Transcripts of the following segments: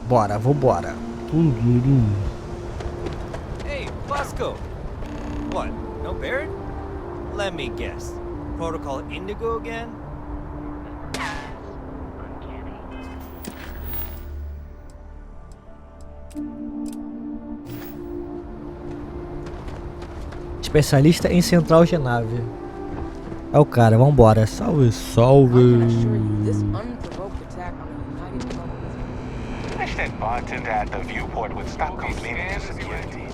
Bora, vambora. Hey, Bosco! What, no Barrett? Let me guess. Protocol Indigo again? Especialista em central de nave. É o cara, vambora. Salve, salve. I said bartender at the viewport would stop complaining to security.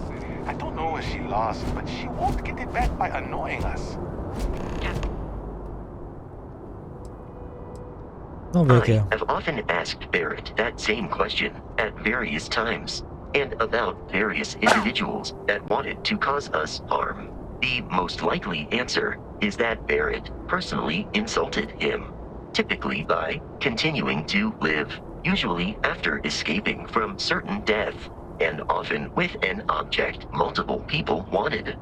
I don't know what she lost, but she won't get it back by annoying us. Vamos ver aqui. I have often asked Barrett that same question at various times, and about various individuals that wanted to cause us harm. The most likely answer is that Barrett personally insulted him, typically by continuing to live, usually after escaping from certain death, and often with an object multiple people wanted.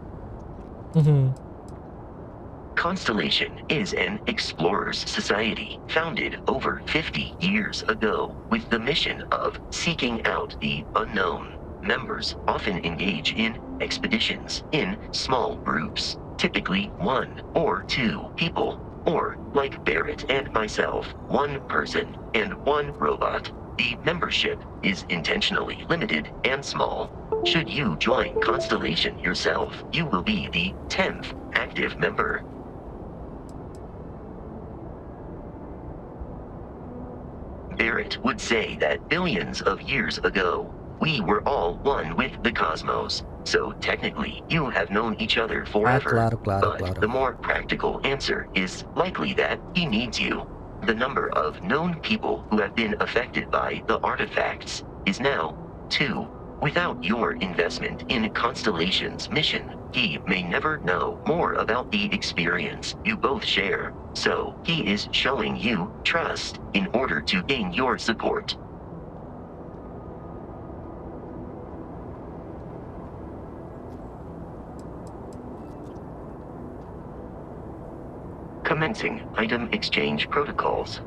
Constellation is an explorers society founded over 50 years ago with the mission of seeking out the unknown. Members often engage in expeditions in small groups, typically 1 or 2 people, or like Barrett and myself, 1 person and 1 robot. The membership is intentionally limited and small. Should you join Constellation yourself, you will be the 10th active member. Barrett would say that billions of years ago, we were all one with the cosmos, so technically you have known each other forever. But the more practical answer is likely that he needs you. The number of known people who have been affected by the artifacts is now 2. Without your investment in Constellation's mission, he may never know more about the experience you both share, so he is showing you trust in order to gain your support. Commencing item exchange protocols.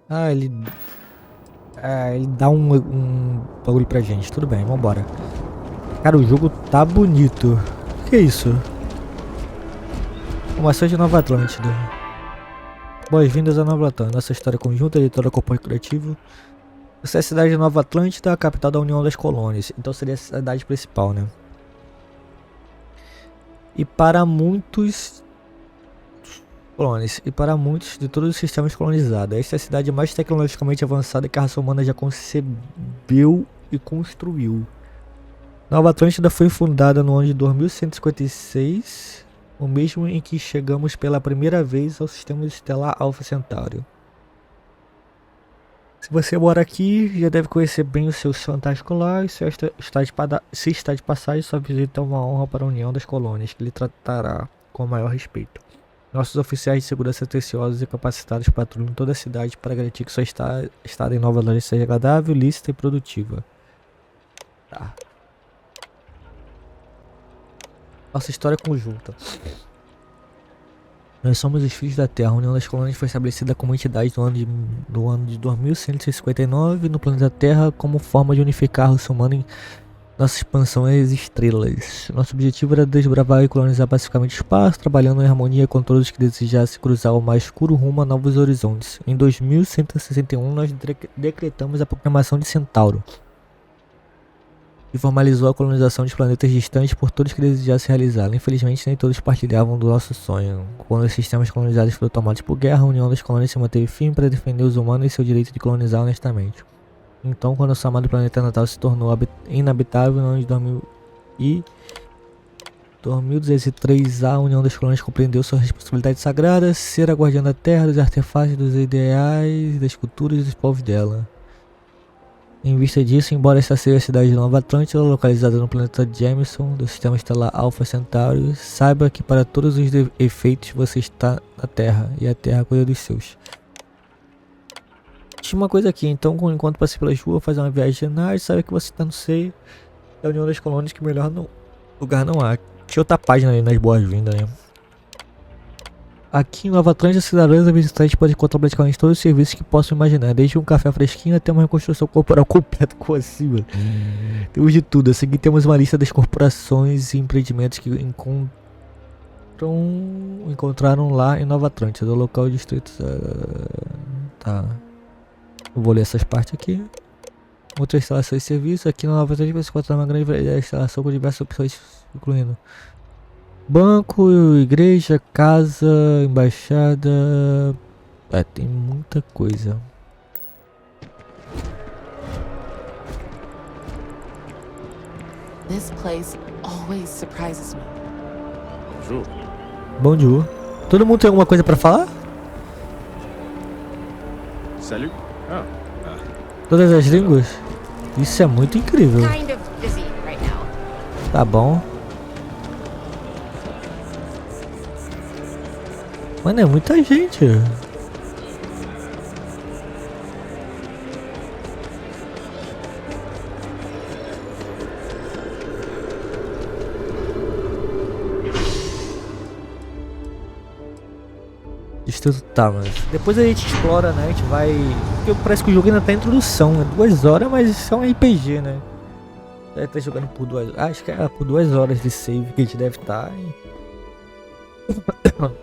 Ele dá um bagulho pra gente. Tudo bem, vambora. Cara, o jogo tá bonito. Que é isso? Formação de Nova Atlântida. Boas-vindas a Nova Atlântida. Nossa história conjunta, editora corporativa. Essa é a cidade de Nova Atlântida, a capital da União das Colônias. Então seria a cidade principal, né? E para muitos de todos os sistemas colonizados, esta é a cidade mais tecnologicamente avançada que a raça humana já concebeu e construiu. Nova Atlântida foi fundada no ano de 2156, o mesmo em que chegamos pela primeira vez ao sistema estelar Alpha Centauri. Se você mora aqui, já deve conhecer bem o seu fantástico lar, e se está de passagem, sua visita é uma honra para a União das Colônias, que lhe tratará com o maior respeito. Nossos oficiais de segurança atenciosos e capacitados patrulham toda a cidade para garantir que sua estada em Nova Atlântida seja agradável, lícita e produtiva. Tá. Nossa história conjunta. Nós somos os filhos da Terra. A União das Colônias foi estabelecida como entidade do ano de 2159 no planeta Terra como forma de unificar a raça humana em nossa expansão às estrelas. Nosso objetivo era desbravar e colonizar pacificamente o espaço, trabalhando em harmonia com todos que desejassem cruzar o mais escuro rumo a novos horizontes. Em 2161, nós decretamos a proclamação de Centauro, e formalizou a colonização de planetas distantes por todos que desejassem realizá-la. Infelizmente, nem todos partilhavam do nosso sonho. Quando os sistemas colonizados foram tomados por guerra, a União das Colônias se manteve firme para defender os humanos e seu direito de colonizar honestamente. Então, quando o chamado planeta natal se tornou inabitável no ano de 2203, a União das Colônias compreendeu sua responsabilidade sagrada, ser a guardiã da Terra, dos artefatos, dos ideais, das culturas e dos povos dela. Em vista disso, embora esta seja a cidade de Nova Atlântida, localizada no planeta Jameson, do sistema estelar Alpha Centauri, saiba que para todos os efeitos você está na Terra, e a Terra cuida dos seus. Tinha uma coisa aqui, então enquanto passei pelas ruas, fazer uma viagem de nave, sabe que você está no seio da União das Colônias, que melhor lugar não há. Tinha outra página ali nas boas-vindas, né? Aqui em Nova Atlântida, cidadãos e visitantes podem encontrar praticamente todos os serviços que possam imaginar, desde um café fresquinho até uma reconstrução corporal completa com acima. Temos de tudo. A seguir temos uma lista das corporações e empreendimentos que encontraram lá em Nova Atlântida, do local distrito. Tá. Eu vou ler essas partes aqui. Outras instalações e serviços. Aqui na Nova Atlântida você encontra uma grande variedade de instalação com diversas opções, incluindo banco, igreja, casa, embaixada. Tem muita coisa. This place always surprises me. Bonjour. Todo mundo tem alguma coisa pra falar? Salut. Todas as línguas? Isso é muito incrível. Kind of busy right now. Tá bom. Mano, é muita gente. Distrito tá, mas depois a gente explora, né? A gente vai. Porque parece que o jogo ainda tá em introdução. É 2 horas, mas isso é um RPG, né? Deve estar jogando por 2 horas. Acho que é por 2 horas de save que a gente deve estar.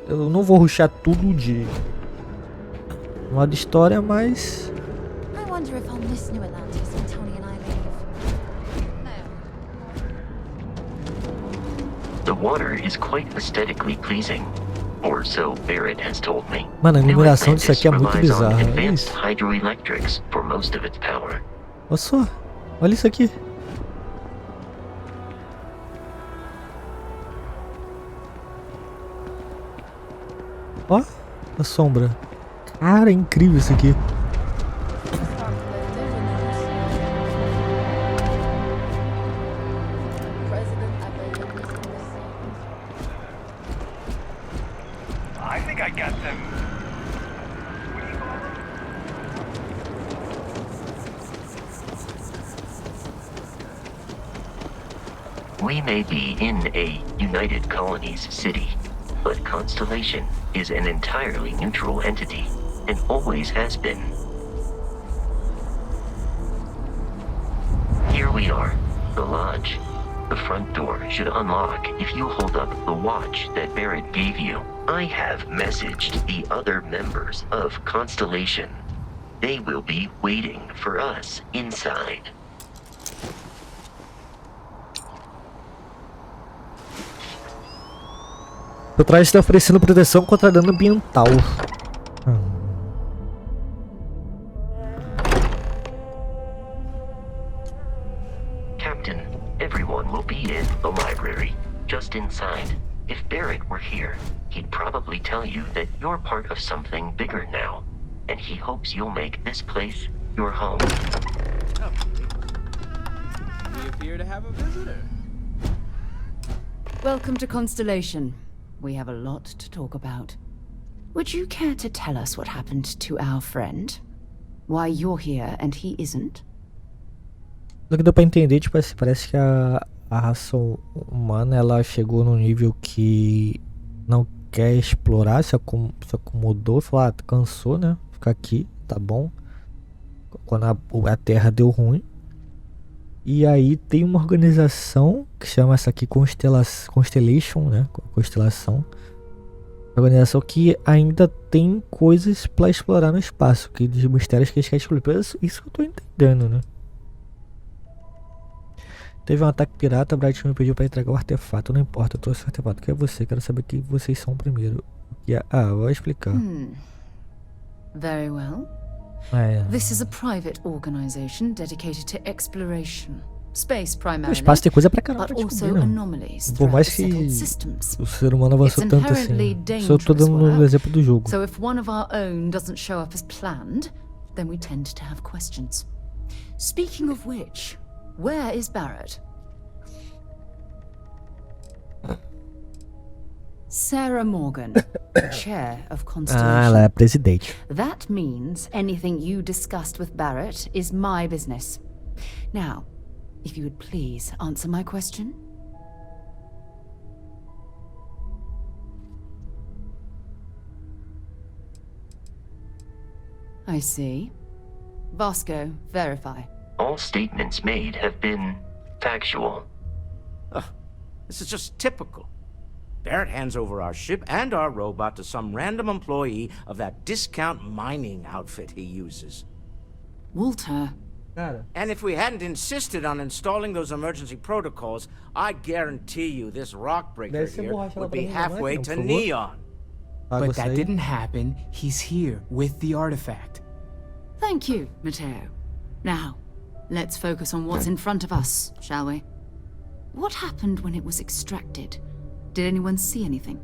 Eu não vou rushar tudo de modo história, mas. I wonder if I'll miss New Atlantis when Tony and I leave. The water is quite aesthetically pleasing. Or so Barrett has told me. Mano, a New iluminação disso aqui é muito Atlantis relies on bizarra. advanced hydroelectrics for most of its power. Olha só, olha isso aqui. Ó, a sombra. Cara, é incrível isso aqui. I think I got them. We may be in a United Colonies city, but Constellation is an entirely neutral entity, and always has been. Here we are, the lodge. The front door should unlock if you hold up the watch that Barrett gave you. I have messaged the other members of Constellation. They will be waiting for us inside. O traje está oferecendo proteção contra dano ambiental. Captain, everyone will be in the library, just inside. If Barrett were here, he'd probably tell you that you're part of something bigger now, and he hopes you'll make this place your home. We appear to have a visitor. Welcome to Constellation. We have a lot to talk about. Would you care to tell us what happened to our friend? Why you're here and he isn't? Do que deu pra entender, tipo assim, parece que a raça humana, ela chegou num nível que não quer explorar, se acomodou, falou, cansou, né? Ficar aqui, tá bom. Quando a Terra deu ruim. E aí tem uma organização que chama essa aqui Constellation, né? Constelação. Organização que ainda tem coisas pra explorar no espaço, que de mistérios que eles querem explorar. Isso que eu tô entendendo, né? Teve um ataque pirata, Bright me pediu pra entregar o artefato. Não importa, eu trouxe o artefato. Quem é você? Quero saber quem vocês são primeiro. Vou explicar. Very well. This is a private organization dedicated to exploration. Space primarily. O espaço tem coisa pra caramba pra but descobrir, also né? anomalies Por mais que throughout settled systems. o ser humano avançou It's tanto assim. inherently Só tô dando dangerous um work. exemplo do jogo. So if one of our own doesn't show up as planned, then we tend to have questions. Speaking of which, where is Barrett? Sarah Morgan, chair of Constellation. Ela é presidente. That means anything you discussed with Barrett is my business. Now, if you would please answer my question. I see. Vasco, verify. All statements made have been factual. This is just typical. Barrett hands over our ship and our robot to some random employee of that discount mining outfit he uses. Walter. And if we hadn't insisted on installing those emergency protocols, I guarantee you this rock breaker here would be halfway to Neon. But that didn't happen. He's here with the artifact. Thank you, Matteo. Now, let's focus on what's in front of us, shall we? What happened when it was extracted? Did anyone see anything?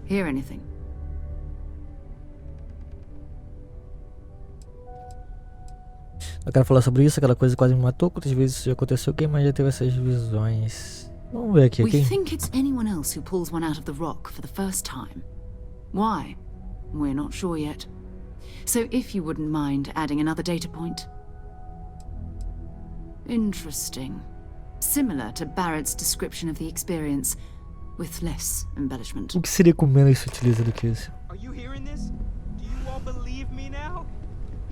Hear anything? Eu quero falar sobre isso, aquela coisa que quase me matou. Quantas vezes isso já aconteceu? Quem mais já teve essas visões? Vamos ver aqui. We think it's anyone else who pulls one out of the rock for the first time. Why? We're not sure yet. So if you wouldn't mind adding another data point. Interesting. Similar to Barrett's description of the experience, with less embellishment. O que seria com menos sutileza do que isso? Are you hearing this? Do you all believe me now?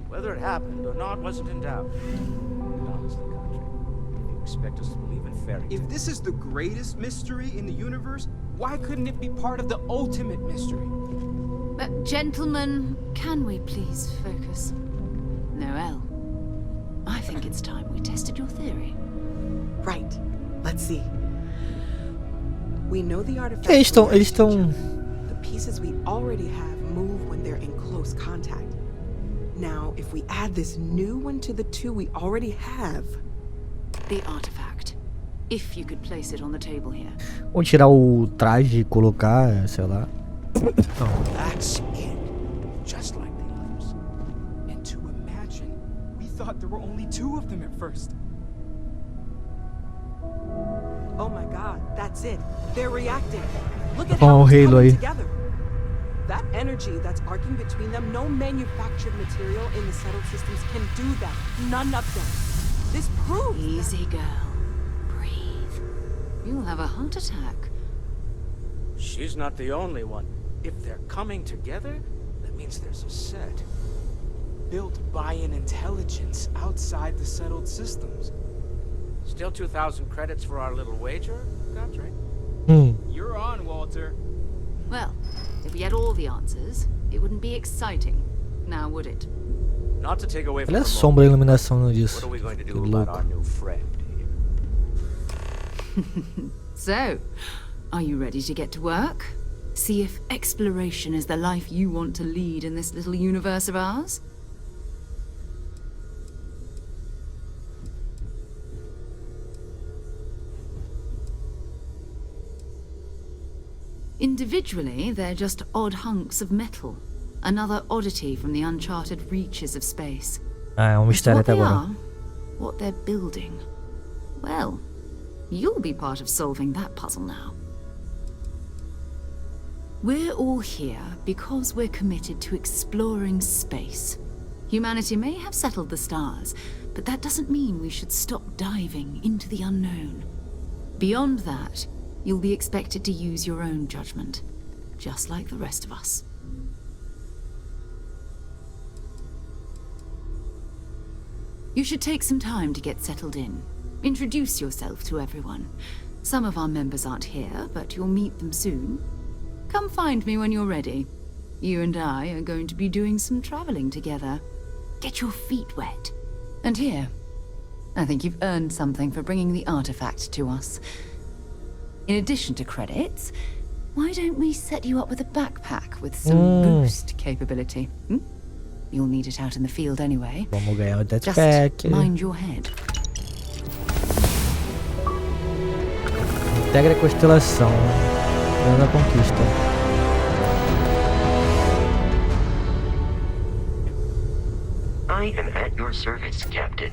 Whether it happened or not wasn't in doubt. Honestly, Country, if you expect us to believe in fairy tales. If this is the greatest mystery in the universe, why couldn't it be part of the ultimate mystery? But gentlemen, can we please focus? Noel, I think it's time we tested your theory. Right. Let's see. We know the artifact. Eles estão. The pieces we already have move when they're in close contact. Now, if we add this new one to the two we already have. The artifact. If you could place it on the table here. Vou tirar o traje e colocar, sei lá. That's it. Just like the others. And to imagine, we thought there were only two of them at first. Oh my god, that's it. They're reacting. Look at how it's coming together. That energy that's arcing between them, no manufactured material in the settled systems can do that. None of them. This proves Easy, girl. Breathe. You'll have a heart attack. She's not the only one. If they're coming together, that means there's a set. Built by an intelligence outside the settled systems. Still 2,000 credits for our little wager, Country? You're on, Walter. Well, if we had all the answers, it wouldn't be exciting. Now, would it? Not to take away from Olha a the sombra e a moment. iluminação disso. What are we going to Que do about louco. our new friend here? So, are you ready to get to work? See if exploration is the life you want to lead in this little universe of ours? Individually, they're just odd hunks of metal. Another oddity from the uncharted reaches of space. Ah, é um mistério What até they agora. are, what they're building. Well, you'll be part of solving that puzzle now. We're all here because we're committed to exploring space. Humanity may have settled the stars, but that doesn't mean we should stop diving into the unknown. Beyond that, you'll be expected to use your own judgment, just like the rest of us. You should take some time to get settled in. Introduce yourself to everyone. Some of our members aren't here, but you'll meet them soon. Come find me when you're ready. You and I are going to be doing some traveling together. Get your feet wet. And here, I think you've earned something for bringing the artifact to us. In addition to credits, why don't we set you up with a backpack with some boost capability? You'll need it out in the field anyway. Vamos ganhar o Just jetpack. mind your head. Integra a constelação. Grande conquista. I am at your service, Captain.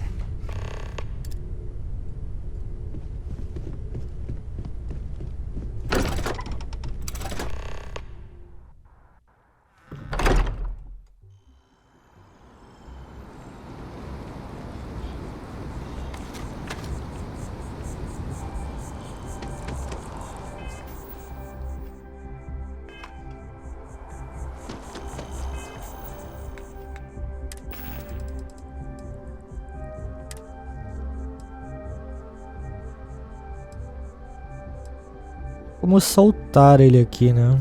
como soltar ele aqui, né?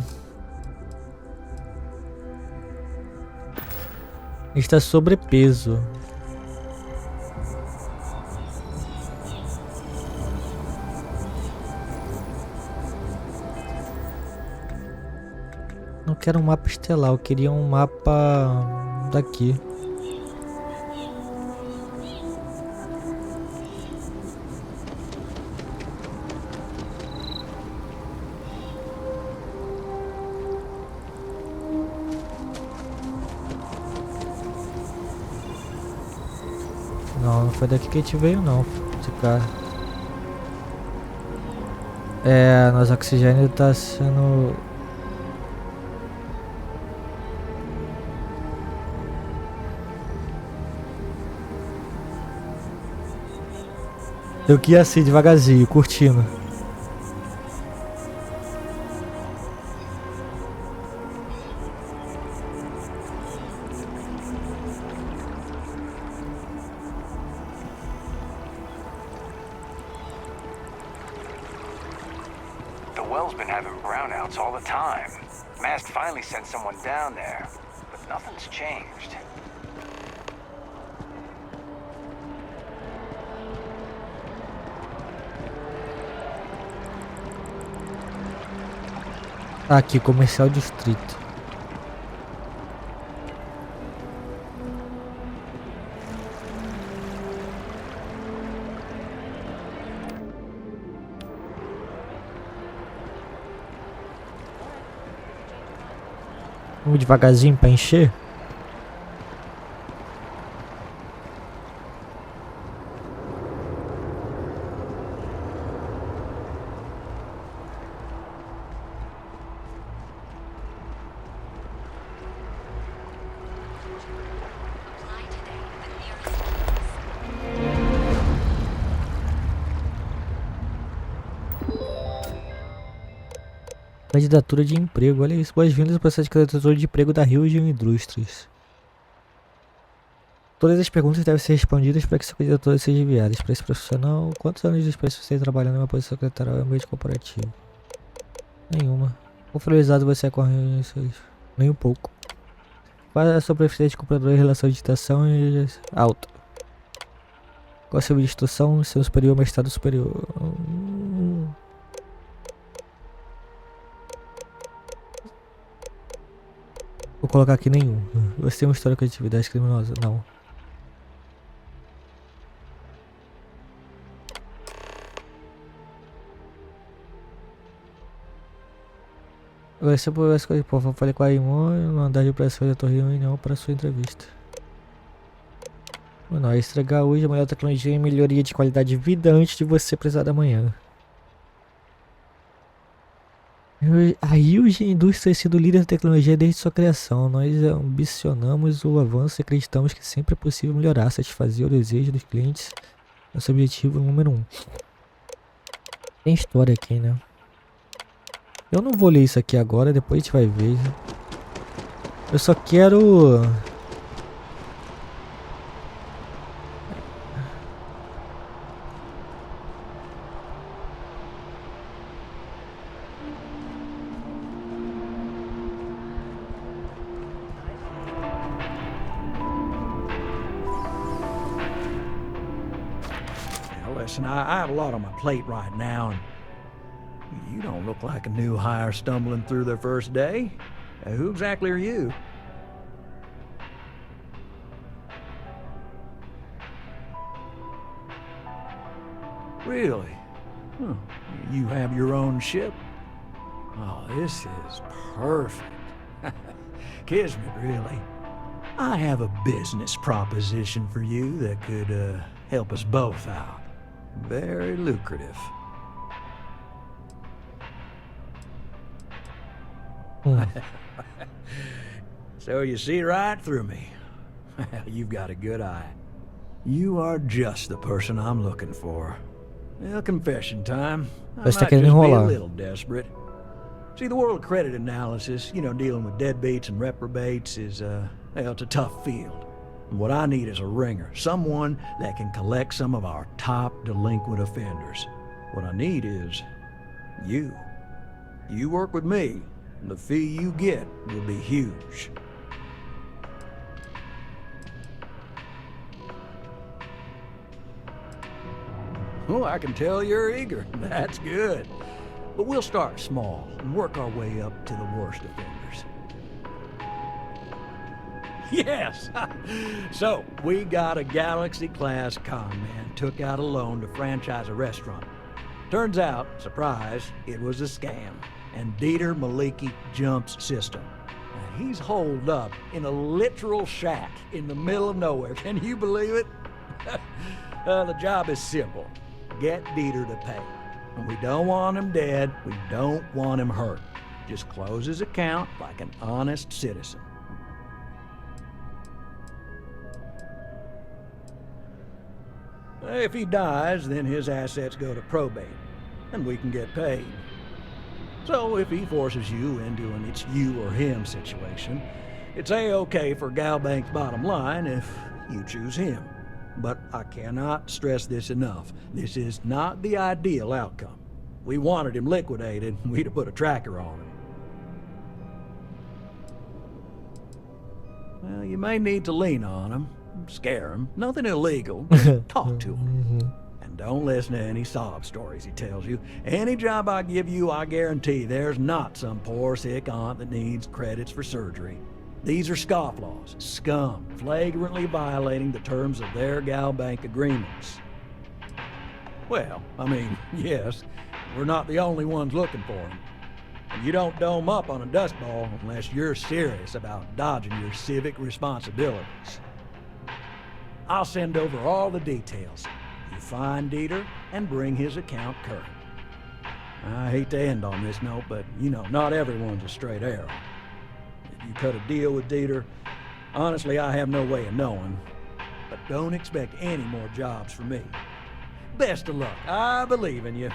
Está sobrepeso. Não quero um mapa estelar, eu queria um mapa daqui. Não foi daqui que a gente veio não, esse cara. É, nosso oxigênio tá sendo... Eu que ia assim, devagarzinho, curtindo. The well's been having brownouts all the time. Mast finally sent someone down there, but nothing's changed. Aqui, comercial distrito. Vamos devagarzinho para encher. Candidatura de emprego, olha isso. Boas-vindas ao processo de candidatura de emprego da Rio Indústrias. Todas as perguntas devem ser respondidas para que sua candidatura seja enviada. Experiência profissional. Quantos anos de experiência você tem trabalhando em uma posição secretarial em ambiente corporativo? Nenhuma. Quão familiarizado você é com isso? Nem um pouco. Qual é a sua preferência de comprador em relação à digitação e alta? Qual é a sua instrução? Ensino superior, mestrado superior. Vou colocar aqui nenhum. Você tem uma história com atividade criminosa? Não. Agora se eu pudesse escolher, pô, falei com a irmã no andar de operação da torre reunião para sua entrevista. Não, estragar hoje a melhor tecnologia e melhoria de qualidade de vida antes de você precisar da manhã. A Rio Indústrias tem sido líder da tecnologia desde sua criação. Nós ambicionamos o avanço e acreditamos que sempre é possível melhorar, satisfazer o desejo dos clientes. Nosso objetivo número 1. Tem história aqui, né? Eu não vou ler isso aqui agora, depois a gente vai ver. Eu só quero... Listen, I have a lot on my plate right now, and you don't look like a new hire stumbling through their first day. Who exactly are you? Really? Huh. You have your own ship? Oh, this is perfect. Kismet, really. I have a business proposition for you that could help us both out. Very lucrative. So you see right through me. You've got a good eye. You are just the person I'm looking for. Well, confession time. I might just be a little desperate. See, the world of credit analysis, you know, dealing with deadbeats and reprobates is, well, it's a tough field. What I need is a ringer, someone that can collect some of our top delinquent offenders. What I need is you. You work with me, and the fee you get will be huge. Oh, I can tell you're eager. That's good. But we'll start small and work our way up to the worst offenders. Yes! So, we got a Galaxy-class con man took out a loan to franchise a restaurant. Turns out, surprise, it was a scam, and Dieter Maliki jumps system. Now, he's holed up in a literal shack in the middle of nowhere. Can you believe it? The job is simple. Get Dieter to pay. And we don't want him dead, we don't want him hurt. Just close his account like an honest citizen. If he dies, then his assets go to probate, and we can get paid. So if he forces you into an it's you or him situation, it's A-okay for Galbank's bottom line if you choose him. But I cannot stress this enough. This is not the ideal outcome. We wanted him liquidated, we'd have put a tracker on him. Well, you may need to lean on him. Scare him. Nothing illegal. Just talk to him. And don't listen to any sob stories he tells you. Any job I give you, I guarantee there's not some poor sick aunt that needs credits for surgery. These are scofflaws, scum, flagrantly violating the terms of their Galbank agreements. Well, I mean, yes, we're not the only ones looking for him. And you don't dome up on a dust ball unless you're serious about dodging your civic responsibilities. I'll send over all the details. You find Dieter and bring his account current. I hate to end on this note, but you know, not everyone's a straight arrow. If you cut a deal with Dieter, honestly, I have no way of knowing. But don't expect any more jobs from me. Best of luck. I believe in you.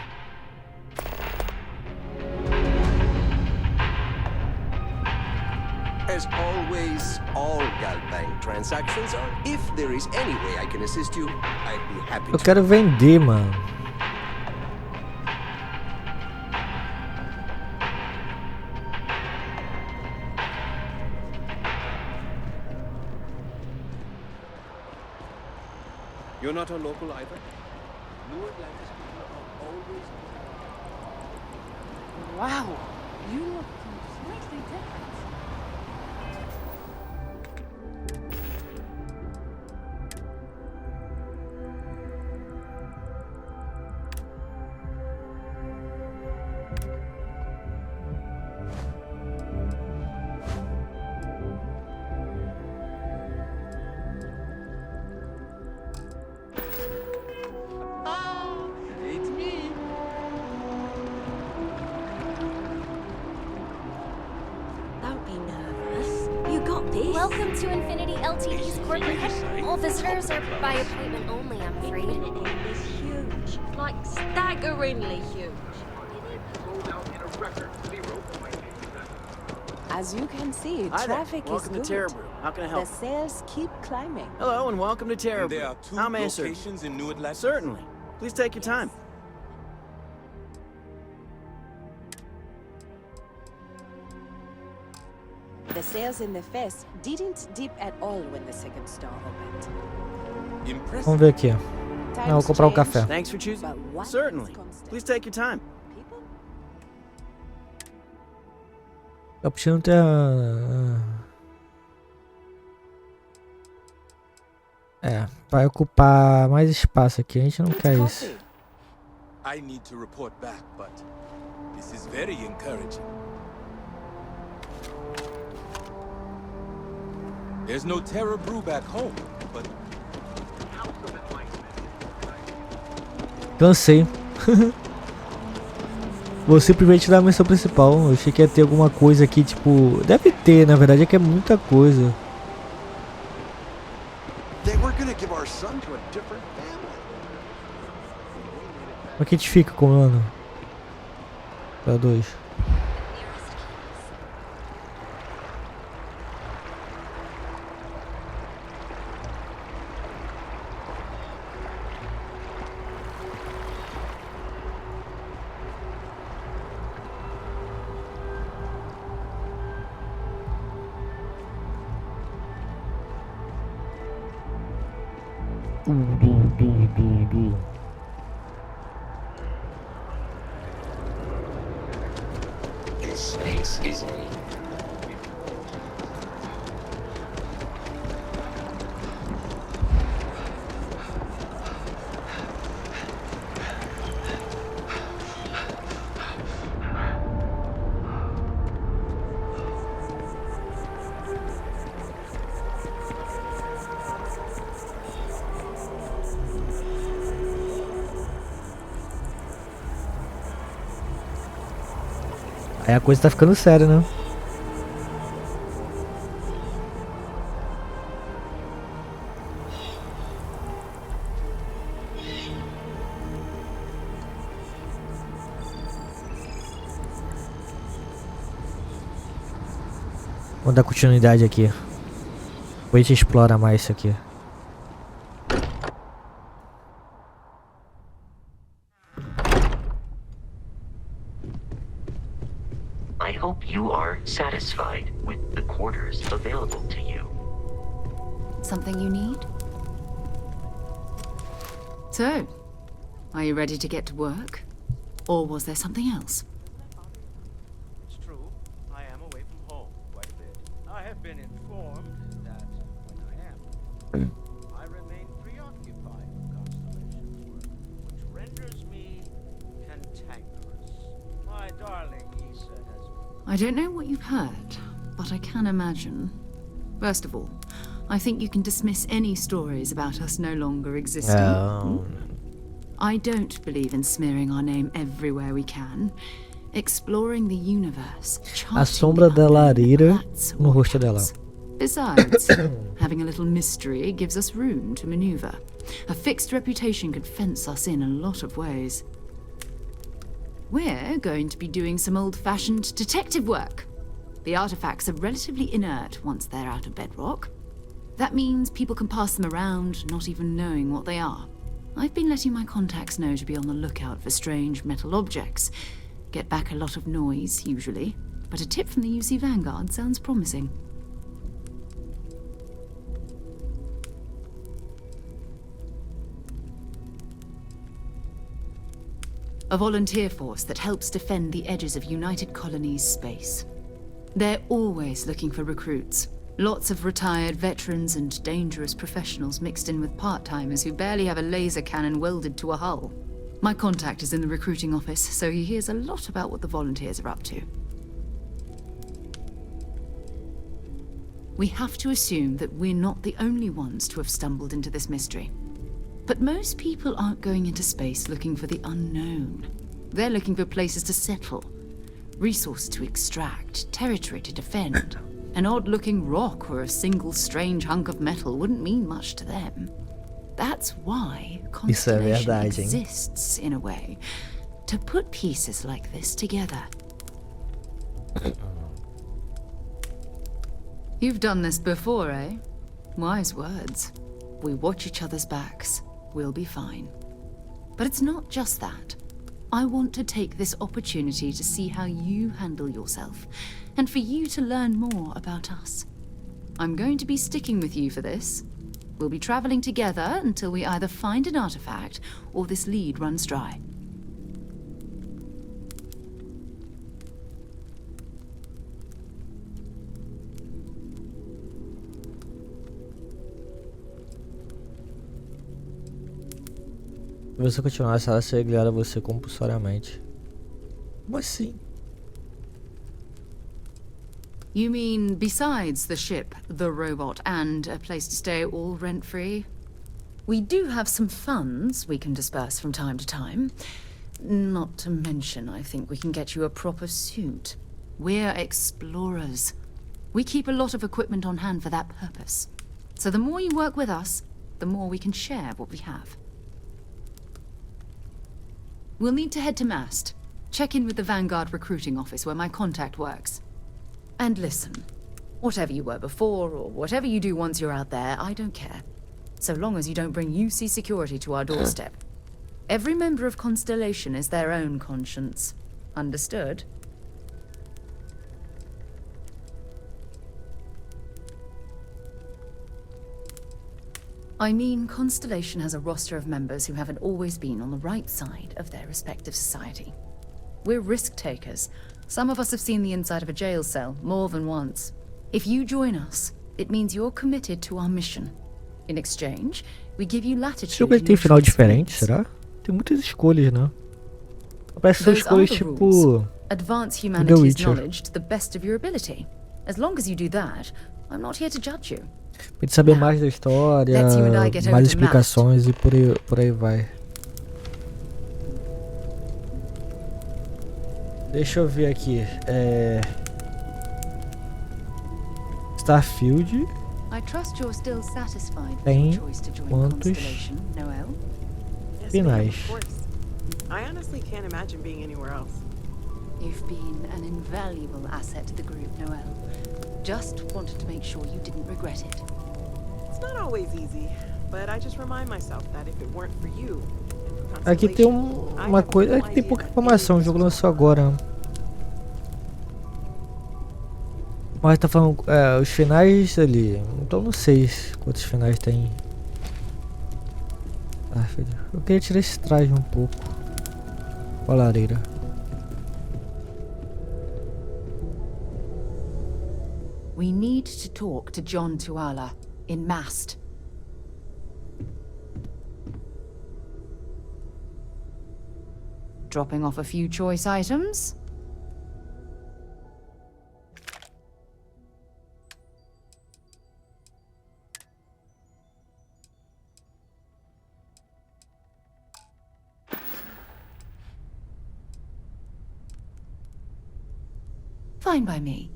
As always, all Galbank transactions are. If there is any way I can assist you, I'd be happy to. Eu quero vender, mano. You're not a local either? New Atlantis people are always... Wow, you look completely different. Welcome to Infinity LTD's corporate headquarters. All visitors are by appointment only, I'm afraid. It's huge. Like, staggeringly huge. As you can see, Hi traffic there. is Welcome good. to Terrabrew. How can I help? The sales keep climbing. Hello and welcome to Terrabrew. There are two How may I serve? locations in New Atlantis? Certainly. Please take your time. The sales in the fest didn't dip at all when the second store opened. Impressive. Vamos ver aqui. Não, vou comprar um café. Thanks for choosing. Certainly. Please take your time. Cappuccino tem vai ocupar mais espaço aqui. A gente não quer isso. I need to report back, but this is very encouraging. There's no Terra Brew back home, but Cansei. Vou simplesmente dar a missão principal. Eu achei que ia ter alguma coisa aqui, tipo... Deve ter, na verdade é que é muita coisa. Aqui a gente fica comendo. Pra dois. Space is me. Aí a coisa tá ficando séria, né? Vamos dar continuidade aqui. Depois a gente explora mais isso aqui. I hope you are satisfied with the quarters available to you. Something you need? So, are you ready to get to work? Or was there something else? It's true. I am away from home quite a bit. I have been informed that when I am, I remain preoccupied with constellations work, which renders me cantankerous. My darling Issa has... I don't know what you've heard, but I can imagine. First of all, I think you can dismiss any stories about us no longer existing. I don't believe in smearing our name everywhere we can. Exploring the universe. A sombra da lareira no rosto dela. Besides, having a little mystery gives us room to maneuver. A fixed reputation could fence us in a lot of ways. We're going to be doing some old-fashioned detective work. The artifacts are relatively inert once they're out of bedrock. That means people can pass them around, not even knowing what they are. I've been letting my contacts know to be on the lookout for strange metal objects. Get back a lot of noise, usually, but a tip from the UC Vanguard sounds promising. A volunteer force that helps defend the edges of United Colonies space. They're always looking for recruits. Lots of retired veterans and dangerous professionals mixed in with part-timers who barely have a laser cannon welded to a hull. My contact is in the recruiting office, so he hears a lot about what the volunteers are up to. We have to assume that we're not the only ones to have stumbled into this mystery. But most people aren't going into space looking for the unknown. They're looking for places to settle, resources to extract, territory to defend. An odd-looking rock or a single strange hunk of metal wouldn't mean much to them. That's why constellation exists, in a way, to put pieces like this together. You've done this before, eh? Wise words. We watch each other's backs. We'll be fine. But it's not just that. I want to take this opportunity to see how you handle yourself, and for you to learn more about us. I'm going to be sticking with you for this. We'll be traveling together until we either find an artifact or this lead runs dry. Se você continuasse, ela seria ligada a você compulsoriamente. Como assim? You mean besides the ship, the robot, and a place to stay all rent-free? We do have some funds we can disperse from time to time. Not to mention, I think we can get you a proper suit. We're explorers. We keep a lot of equipment on hand for that purpose. So the more you work with us, the more we can share what we have. We'll need to head to Mast. Check in with the Vanguard recruiting office where my contact works. And listen, whatever you were before, or whatever you do once you're out there, I don't care. So long as you don't bring UC security to our doorstep. Every member of Constellation is their own conscience. Understood? I mean, Constellation has a roster of members who haven't always been on the right side of their respective society. We're risk takers. Some of us have seen the inside of a jail cell more than once. If you join us, it means you're committed to our mission. In exchange, we give you latitude. Esse jogo tem final diferente, será? Tem muitas escolhas, né? Parece que são escolhas tipo advance The humanity's Witcher. knowledge to the best of your ability. As long as you do that, I'm not here to judge you. Pra gente saber mais da história, let's you and I get over mais to explicações e por aí vai. Deixa eu ver aqui. Starfield. I trust you're still satisfied with Tem your choice to join quantos Constellation, Noel? finais? I honestly can't imagine being anywhere else. You've been an invaluable asset to the group, Noel. Just wanted to make sure you didn't regret it. It's not always easy, but I just remind myself that if it weren't for you, Aqui tem uma coisa, aqui tem pouca informação, o jogo lançou agora. Mas tá falando os finais ali, então não sei quantos finais tem. Eu queria tirar esse traje um pouco. Olha a lareira. We need to talk to John Tuala in Mast. Dropping off a few choice items. Fine by me.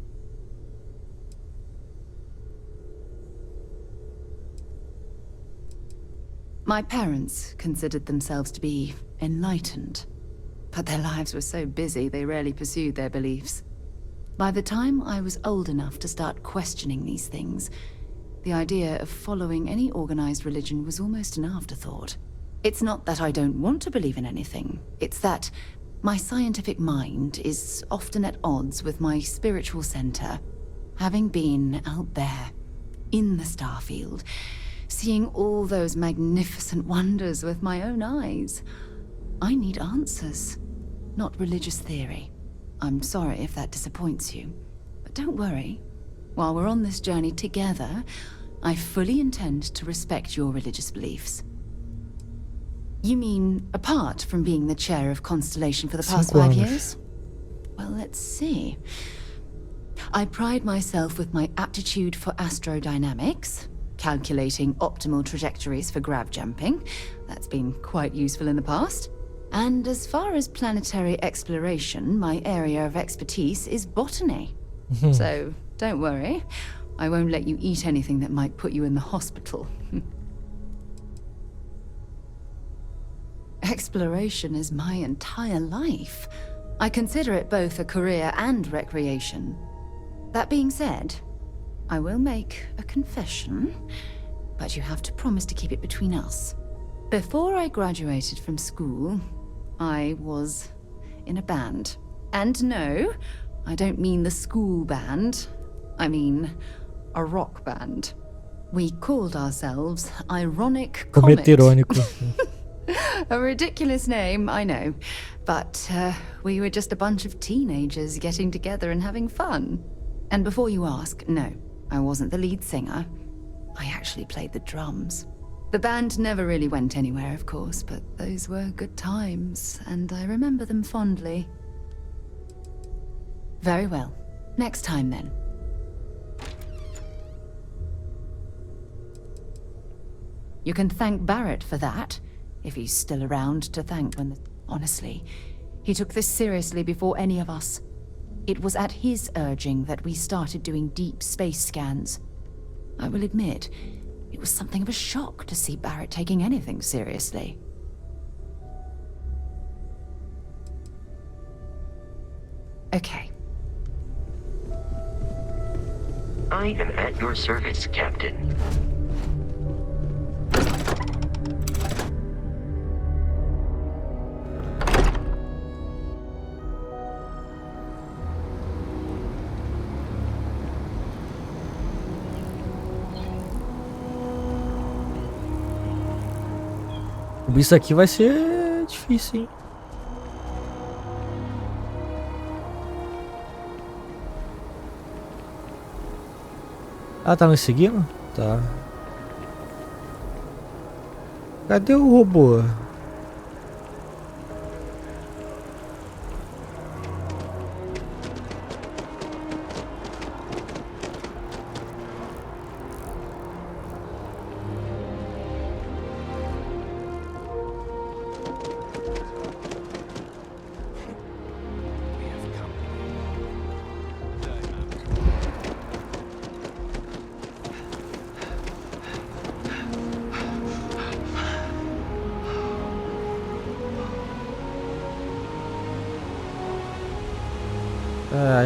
My parents considered themselves to be enlightened, but their lives were so busy they rarely pursued their beliefs. By the time I was old enough to start questioning these things, the idea of following any organized religion was almost an afterthought. It's not that I don't want to believe in anything, it's that my scientific mind is often at odds with my spiritual center. Having been out there, in the Starfield, seeing all those magnificent wonders with my own eyes, I need answers, not religious theory. I'm sorry if that disappoints you, but don't worry. While we're on this journey together, I fully intend to respect your religious beliefs. You mean apart from being the chair of Constellation for the past 5 years? Well, let's see. I pride myself with my aptitude for astrodynamics, calculating optimal trajectories for grav jumping. That's been quite useful in the past. And as far as planetary exploration, my area of expertise is botany. So, don't worry. I won't let you eat anything that might put you in the hospital. Exploration is my entire life. I consider it both a career and recreation. That being said, I will make a confession, but you have to promise to keep it between us. Before I graduated from school, I was in a band. And no, I don't mean the school band. I mean a rock band. We called ourselves Ironic Comet. A ridiculous name, I know. But we were just a bunch of teenagers getting together and having fun. And before you ask, no, I wasn't the lead singer. I actually played the drums. The band never really went anywhere, of course, but those were good times, and I remember them fondly. Very well. Next time, then. You can thank Barrett for that, if he's still around to thank when the... Honestly, he took this seriously before any of us. It was at his urging that we started doing deep space scans. I will admit, it was something of a shock to see Barrett taking anything seriously. Okay. I am at your service, Captain. Subir isso aqui vai ser difícil, hein? Ah, tá nos seguindo? Tá. Cadê o robô?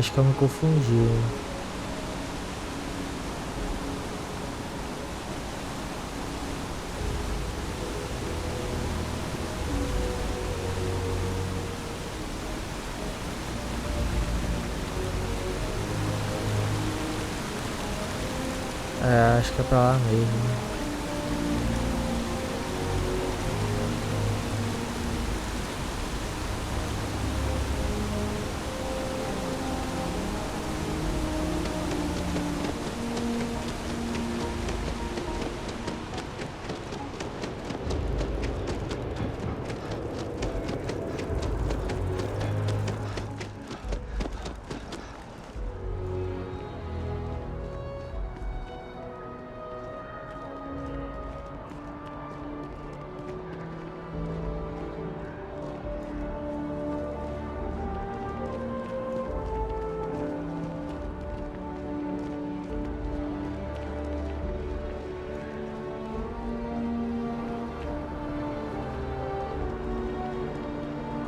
Acho que eu me confundi. Acho que é pra lá mesmo.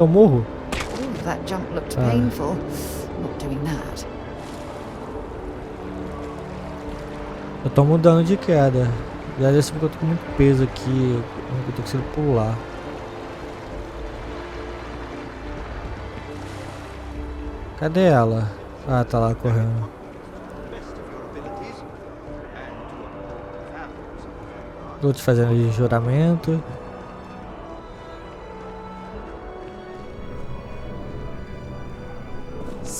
Eu morro? That jump looked painful. Not doing that. Eu tomo dano de queda. Já desse porque eu tô com muito peso aqui. Eu tô conseguindo pular. Cadê ela? Ah, tá lá correndo. Tô te fazendo juramento.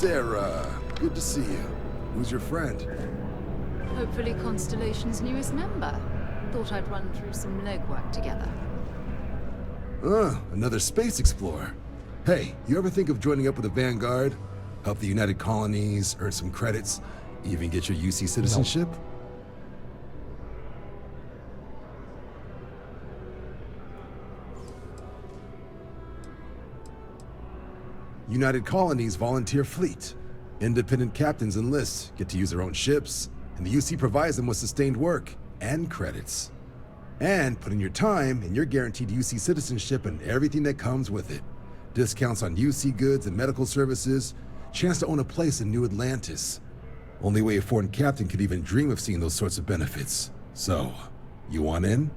Sarah, good to see you. Who's your friend? Hopefully Constellation's newest member. Thought I'd run through some legwork together. Another space explorer. Hey, you ever think of joining up with the Vanguard? Help the United Colonies, earn some credits, even get your UC citizenship? No. United Colonies volunteer fleet. Independent captains enlist, get to use their own ships, and the UC provides them with sustained work and credits. And put in your time, and you're guaranteed UC citizenship and everything that comes with it. Discounts on UC goods and medical services, chance to own a place in New Atlantis. Only way a foreign captain could even dream of seeing those sorts of benefits. So, you want in?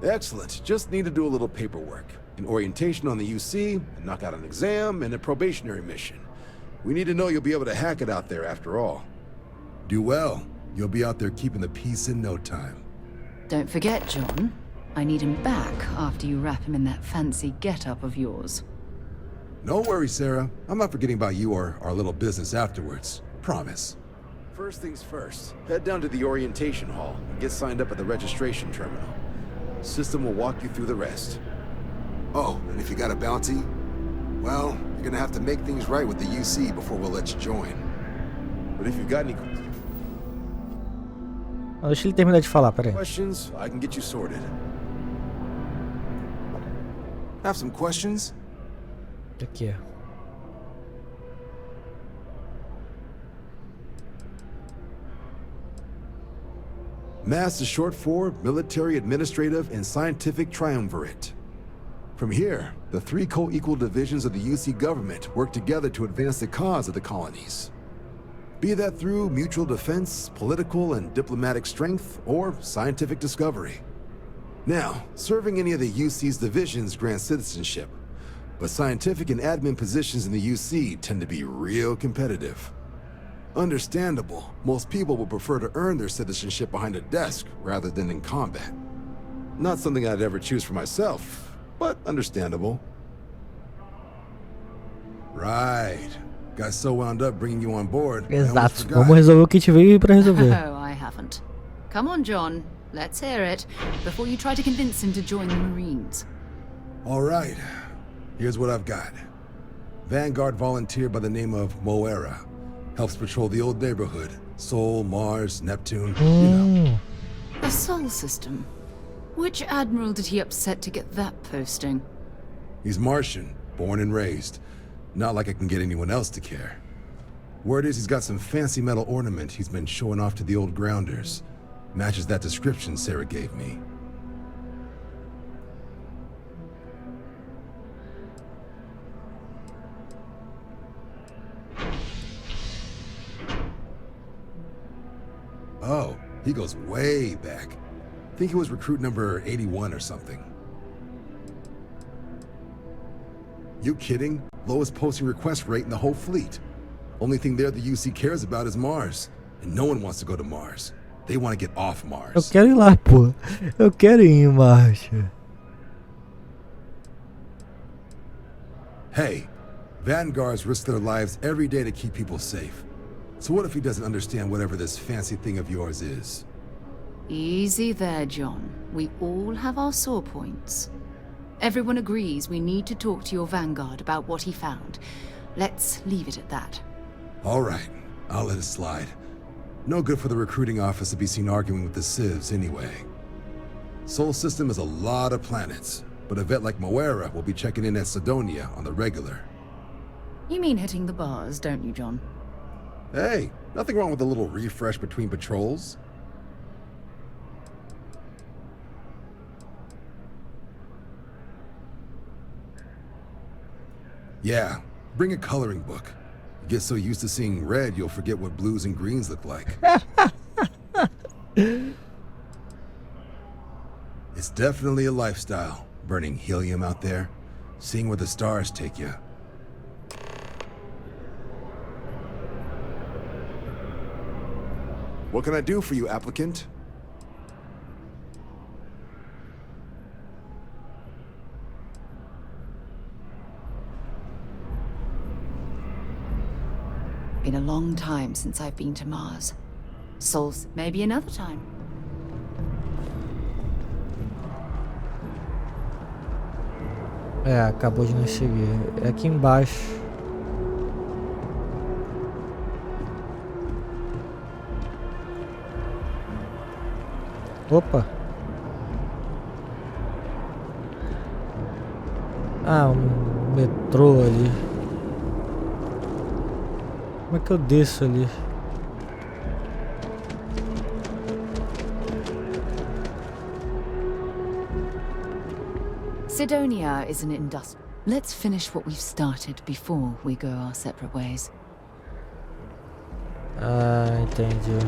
Excellent. Just need to do a little paperwork. An orientation on the UC, and knock out an exam, and a probationary mission. We need to know you'll be able to hack it out there after all. Do well. You'll be out there keeping the peace in no time. Don't forget, John. I need him back after you wrap him in that fancy get-up of yours. No worries, Sarah. I'm not forgetting about you or our little business afterwards. Promise. First things first, head down to the orientation hall and get signed up at the registration terminal. System will walk you through the rest. Oh, and if you got a bounty, well, you're gonna have to make things right with the UC before we'll let you join. But if you've got any deixa ele terminar de falar, peraí. Questions, I can get you sorted. Have some questions? Aqui. MASS is short for Military, Administrative, and Scientific Triumvirate. From here, the three co-equal divisions of the UC government work together to advance the cause of the colonies. Be that through mutual defense, political and diplomatic strength, or scientific discovery. Now, serving any of the UC's divisions grants citizenship, but scientific and admin positions in the UC tend to be real competitive. Understandable. Most people would prefer to earn their citizenship behind a desk rather than in combat. Not something I'd ever choose for myself, but understandable. Right. Got so wound up bringing you on board. Exato. Vamos resolver o que te veio pra resolver. Oh, I haven't. Come on, John. Let's hear it before you try to convince him to join the Marines. All right. Here's what I've got. Vanguard volunteer by the name of Moera. Helps patrol the old neighborhood. Sol, Mars, Neptune, you know. The Sol system. Which admiral did he upset to get that posting? He's Martian, born and raised. Not like I can get anyone else to care. Word is he's got some fancy metal ornament he's been showing off to the old grounders. Matches that description Sarah gave me. Oh, he goes way back. Think he was recruit number 81 or something. You kidding? Lowest posting request rate in the whole fleet. Only thing there the UC cares about is Mars. And no one wants to go to Mars. They want to get off Mars. Eu quero ir lá, pô. Eu quero ir em Marte. Hey, Vanguards risk their lives every day to keep people safe. So what if he doesn't understand whatever this fancy thing of yours is? Easy there, John. We all have our sore points. Everyone agrees we need to talk to your Vanguard about what he found. Let's leave it at that. All right, I'll let it slide. No good for the recruiting office to be seen arguing with the civs anyway. Sol system is a lot of planets, but a vet like Moera will be checking in at Sidonia on the regular. You mean hitting the bars, don't you, John? Hey, nothing wrong with a little refresh between patrols. Yeah, bring a coloring book. You get so used to seeing red, you'll forget what blues and greens look like. It's definitely a lifestyle, burning helium out there, seeing where the stars take you. What can I do for you, applicant? Been a long time since I've been to Mars. Sol's maybe another time. É, acabou de nos seguir. É aqui embaixo. Opa. Ah, um metrô ali. Como é que eu desço ali? Sidonia is an industrial. Let's finish what we've started before we go our separate ways. Ah, entendi.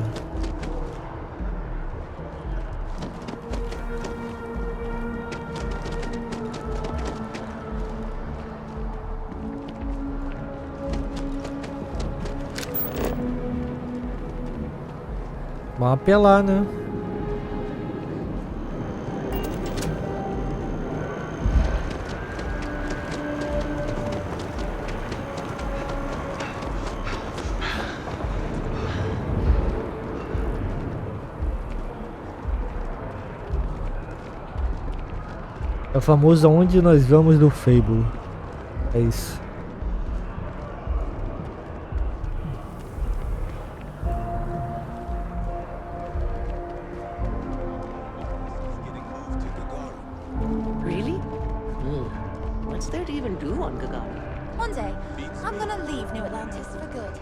Vamos apelar, né? É o famoso aonde nós vamos do Fable. É isso. Really? What's there to even do on Gagara? One day, I'm gonna leave New Atlantis for good.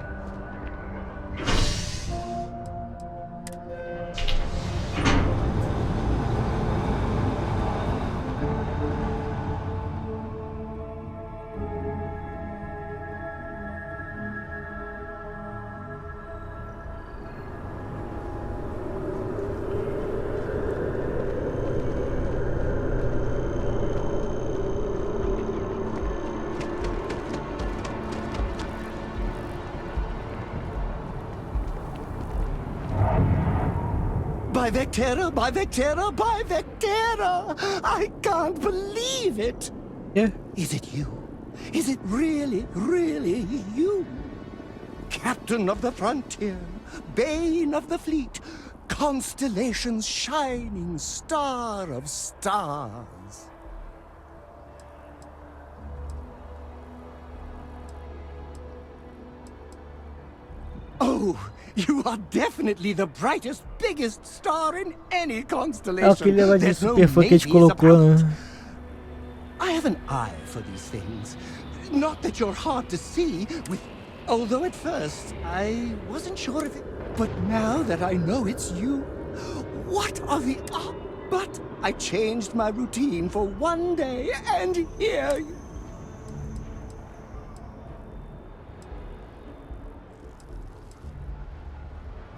By Vectera, by Vectera, by Vectera! I can't believe it! Yeah. Is it you? Is it really, really you? Captain of the frontier, bane of the fleet, constellation's shining star of stars. Oh, you are definitely the brightest, biggest star in any constellation. Aquele negócio de super fã que a gente colocou, né? I have an eye for these things. Not that you're hard to see, although at first I wasn't sure if it. But now that I know it's you, what are the but I changed my routine for one day, and here you.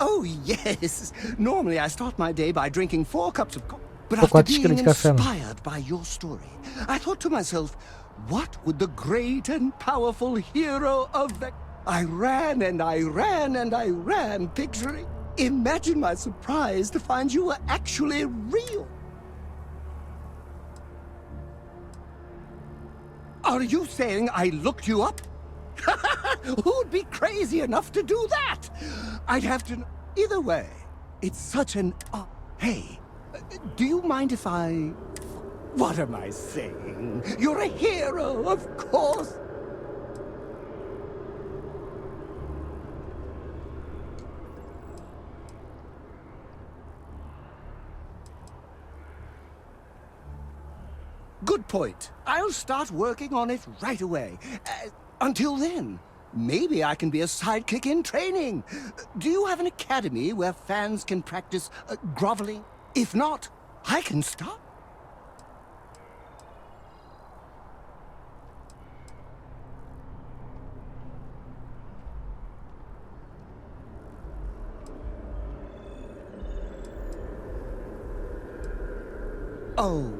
Oh yes. Normally I start my day by drinking 4 cups of coffee. But after being inspired by your story, I thought to myself, what would the great and powerful hero of the... I ran and I ran and I ran, picturing... Imagine my surprise to find you were actually real. Are you saying I looked you up? Who'd be crazy enough to do that? I'd have to... Either way, it's such an... hey, do you mind if I... What am I saying? You're a hero, of course. Good point. I'll start working on it right away. Until then, maybe I can be a sidekick in training. Do you have an academy where fans can practice groveling? If not, I can start. Oh,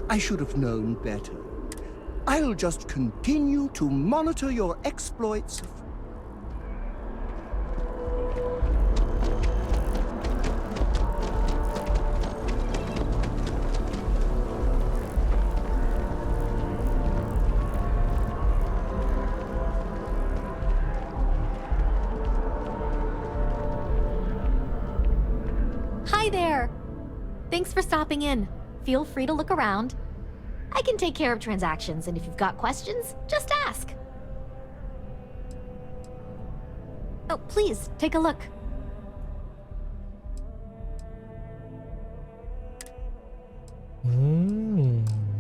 I should have known better. I'll just continue to monitor your exploits. Hi there! Thanks for stopping in. Feel free to look around. I can take care of transactions, and if you've got questions, just ask. Oh, please, take a look.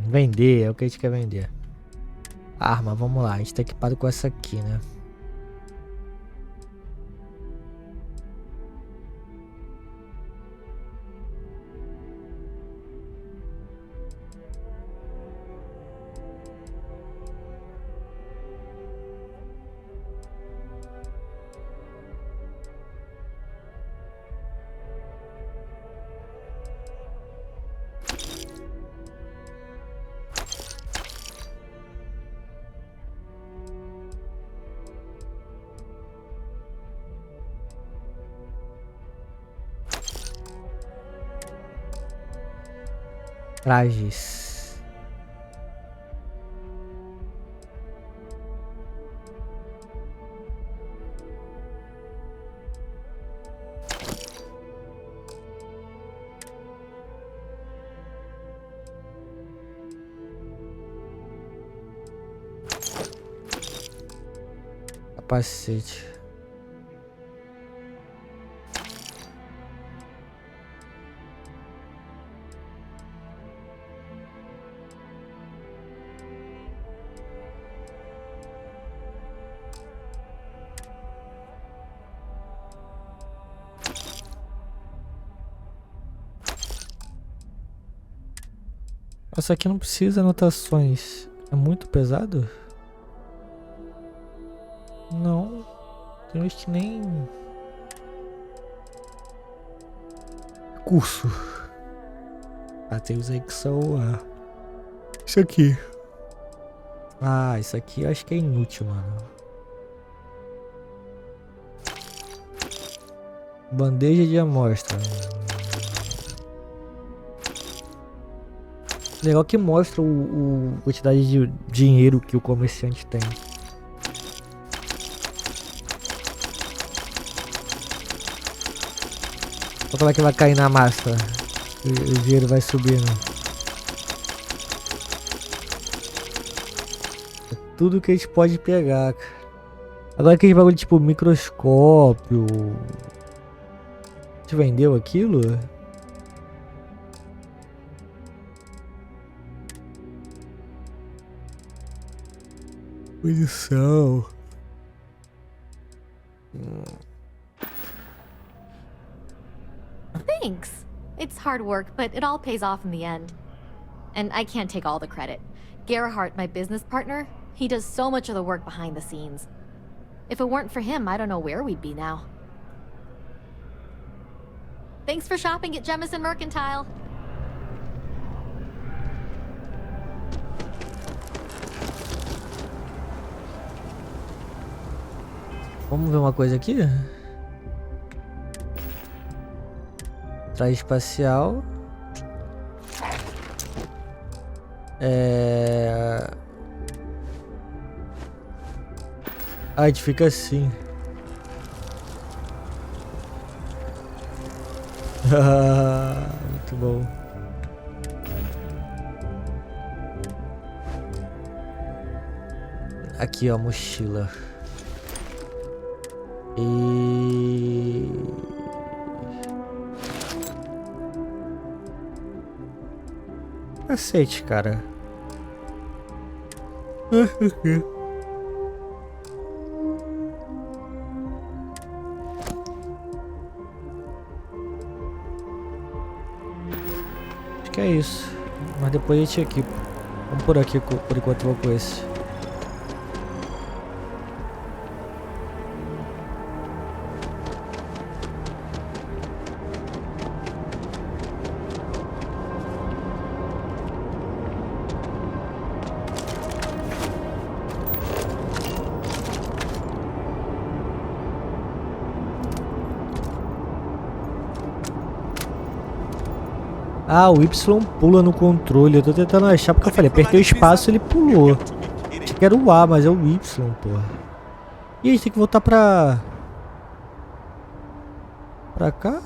Vender, é o que a gente quer vender. Arma, vamos lá, a gente tá equipado com essa aqui, né? Trajes. Capacete. Essa aqui não precisa anotações. É muito pesado? Não. Tem uns que nem... Curso. Ah, tem uns aí que são... Isso aqui. Ah, isso aqui eu acho que é inútil, mano. Bandeja de amostra. Legal que mostra o quantidade de dinheiro que o comerciante tem. Olha como é que vai cair na massa. O dinheiro vai subindo. É tudo que a gente pode pegar. Agora aquele bagulho tipo microscópio. A gente vendeu aquilo? Munição. Thanks. It's hard work, but it all pays off in the end. And I can't take all the credit. Gerhardt, my business partner, he does so much of the work behind the scenes. If it weren't for him, I don't know where we'd be now. Thanks for shopping at Jemison Mercantile. Vamos ver uma coisa aqui? Traje espacial. A gente fica assim. Muito bom. Aqui, ó, mochila. Cacete, cara. Acho que é isso. Mas depois a gente equipa. Vamos por aqui, por enquanto eu vou com esse. Ah, o Y pula no controle. Eu tô tentando achar porque eu falei, apertei o espaço e ele pulou. Achei que era o A, mas é o Y, porra. E a gente tem que voltar pra cá?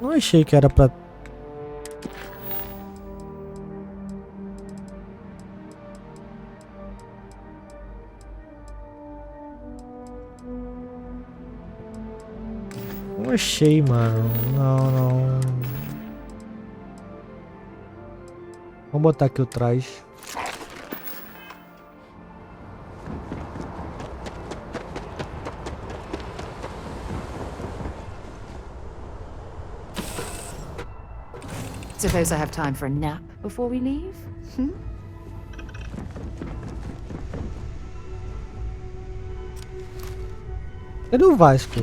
Não achei que era pra... Não achei, mano. Não. Vamos botar aqui o trás. Suppose I have time for a nap before we leave? Cadê o Vasco?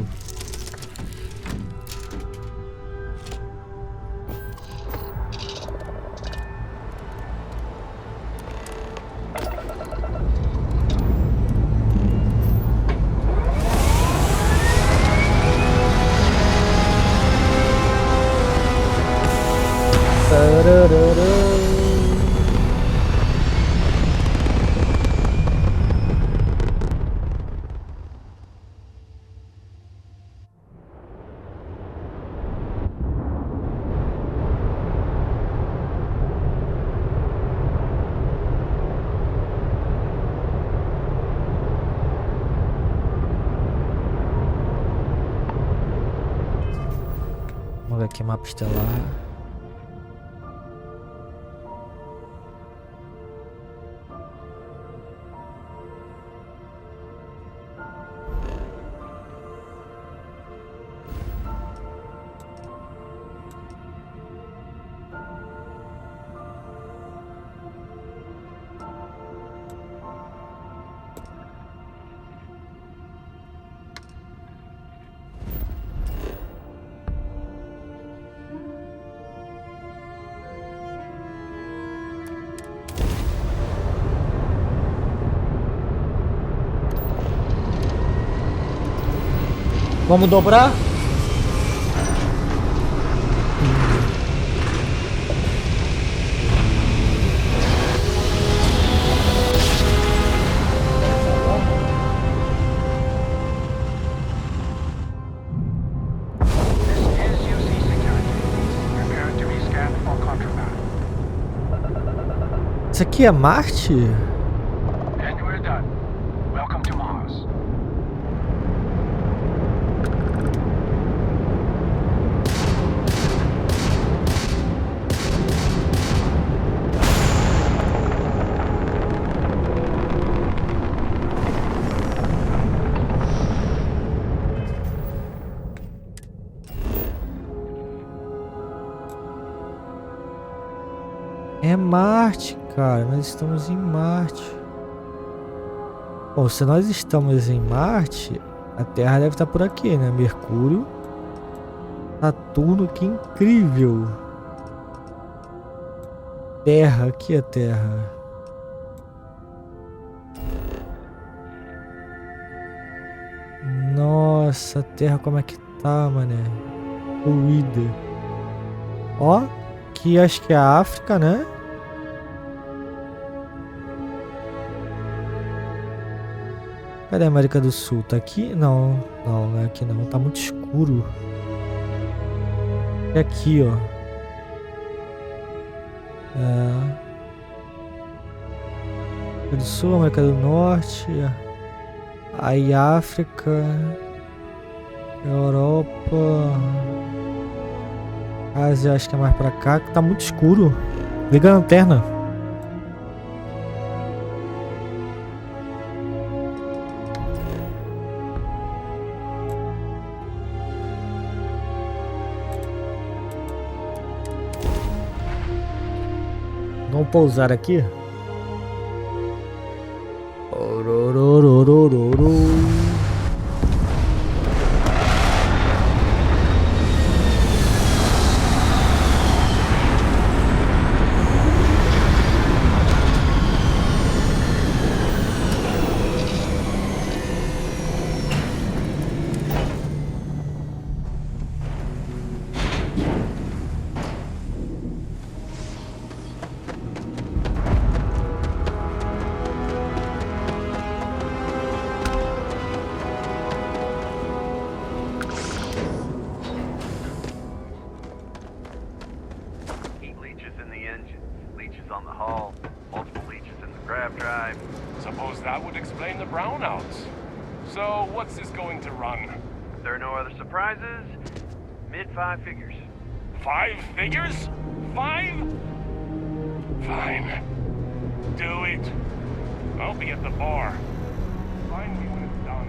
Vamos ver aqui, mapa estelar. Vamos dobrar? Isso aqui é Marte? And we're done. Welcome to Mars. É Marte, cara. Nós estamos em Marte. Bom, se nós estamos em Marte, a Terra deve estar por aqui, né? Mercúrio, Saturno, que incrível. Terra, aqui é a Terra. Nossa, a Terra como é que tá, mané? Poluída. Ó, aqui acho que é a África, né? Cadê a América do Sul? Tá aqui? Não, não é aqui não. Tá muito escuro. É aqui, ó. América do Sul, América do Norte. Aí África. Europa. Ásia, acho que é mais pra cá. Que tá muito escuro. Liga a lanterna. Vamos pousar aqui. Suppose that would explain the brownouts. So, what's this going to run? There are no other surprises. Mid-5 figures. 5 figures? 5? Fine. Do it. I'll be at the bar. Find me when it's done.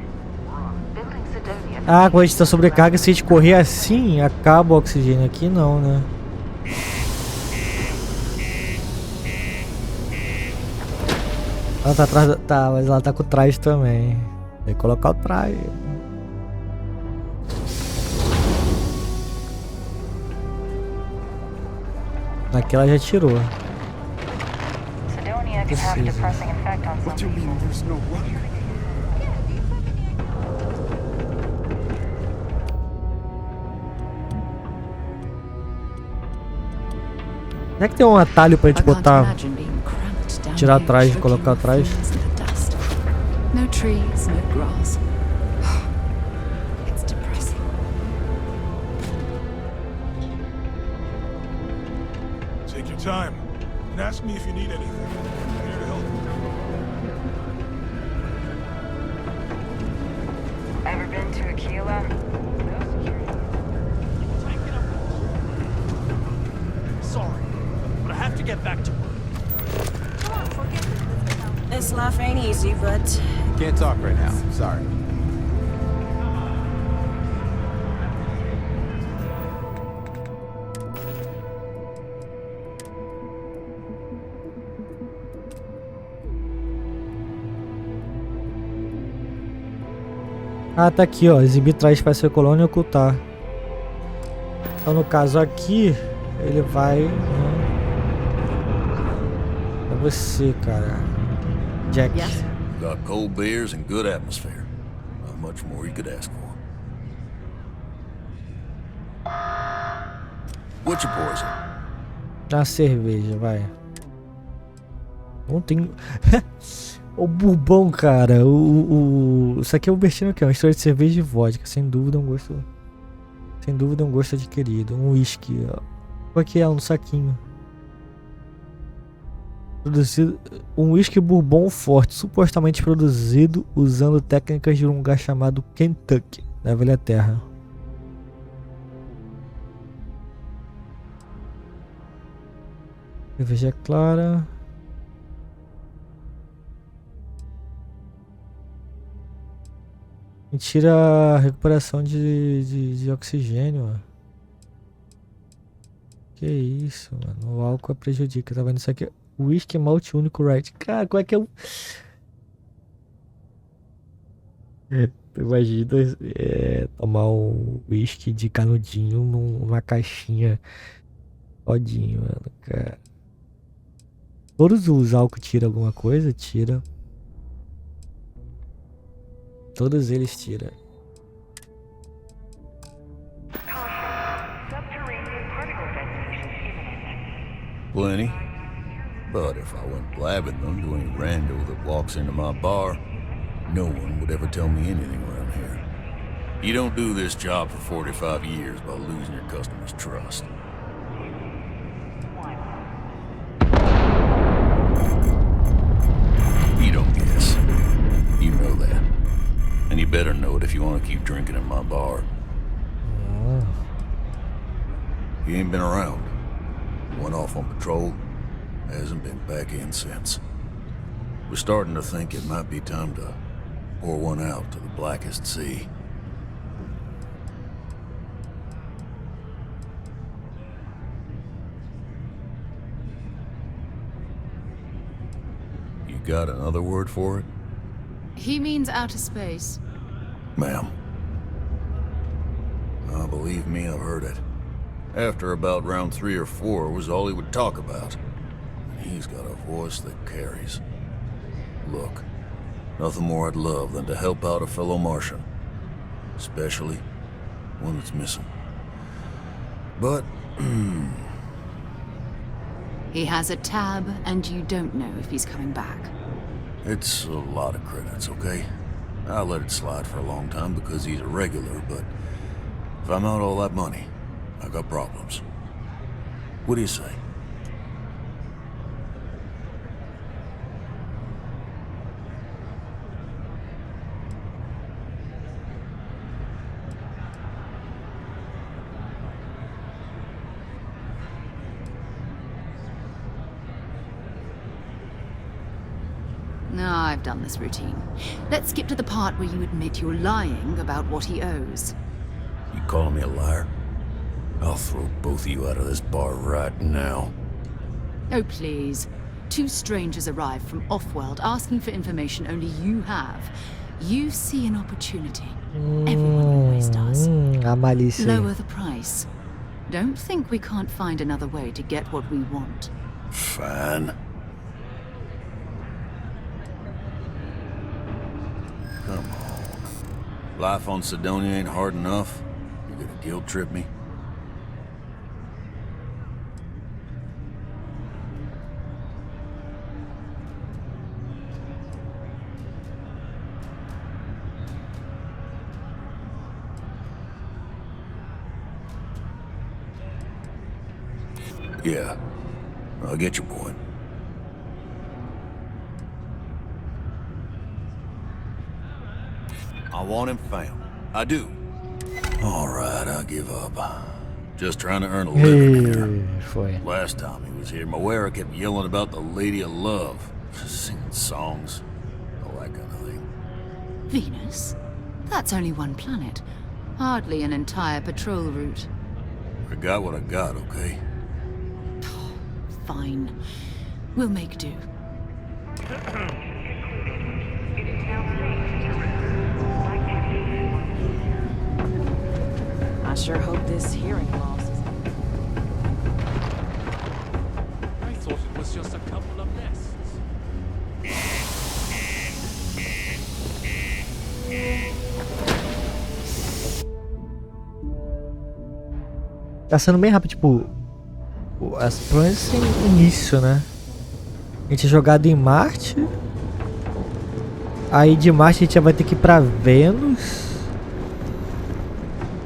Ah, quando a gente tá sobrecarga, se a gente correr assim, acaba o oxigênio. Aqui não, né? Ela tá atrás. Tá, mas ela tá com o traje também. Tem que colocar o traje. Aqui ela já tirou. What do you mean there's no one? Será que tem um atalho pra gente botar? Tirar atrás e colocar atrás? No trees, no grass. It's depressing. Take your time and ask me if you need anything. I'm here to help. Ever been to Aquila? Sorry, but I have to get back to work. This life ain't easy, but... Can't talk right now. Sorry. Ah, tá aqui, ó. Exibir traje para sua colônia e ocultar. Então, no caso aqui, ele vai... É você, cara. Jack. Yes. Got cold beers and good atmosphere. Not much more you could ask for. What's your poison? Dá uma cerveja, vai. Não tem... O bourbon, cara. Isso aqui é o Bertino aqui, uma história de cerveja e vodka. Sem dúvida um gosto... Sem dúvida um gosto adquirido. Um whisky. Aqui é um saquinho. Produzido um whisky bourbon forte, supostamente produzido usando técnicas de um lugar chamado Kentucky, na Velha Terra. Cerveja clara. E tira a recuperação de oxigênio, mano. Que isso, mano. O álcool prejudica, tá vendo isso aqui? Whisky malte único right. Cara, como é que eu... Imagina tomar um whisky de canudinho numa caixinha todinho, mano, cara. Todos os álcool tira alguma coisa? Tira. Todos eles tiram. Plenty. But if I went blabbing them to any rando that walks into my bar, no one would ever tell me anything around here. You don't do this job for 45 years by losing your customers' trust. You don't guess. You know that. And you better know it if you want to keep drinking in my bar. He ain't been around. Went off on patrol. Hasn't been back in since. We're starting to think it might be time to pour one out to the blackest sea. You got another word for it? He means outer space. Ma'am. Believe me, I've heard it. After about round 3 or 4 was all he would talk about. And he's got a voice that carries. Look, nothing more I'd love than to help out a fellow Martian. Especially one that's missing. But, He has a tab, and you don't know if he's coming back. it's a lot of credits, okay? I let it slide for a long time because he's a regular, but if I'm out all that money, I got problems. What do you say? No, I've done this routine. Let's skip to the part where you admit you're lying about what he owes. You calling me a liar? I'll throw both of you out of this bar right now. Oh, please. 2 strangers arrive from off-world asking for information only you have. You see an opportunity. Everyone always does. Lower the price. Don't think we can't find another way to get what we want. Fine. Come on. Life on Sidonia ain't hard enough. You gonna guilt trip me? Yeah, I get your point. I want him found. I do. All right, I give up. Just trying to earn a living here. Last time he was here, Moira kept yelling about the Lady of Love, singing songs, all that kind of thing. Venus? That's only one planet. Hardly an entire patrol route. I got what I got, okay? Fine. We'll make do. I sure hope this hearing loss is... I thought it was just a couple of nests. Tá sendo bem rápido, tipo... As planos sem início, né? A gente é jogado em Marte. Aí de Marte a gente já vai ter que ir pra Vênus.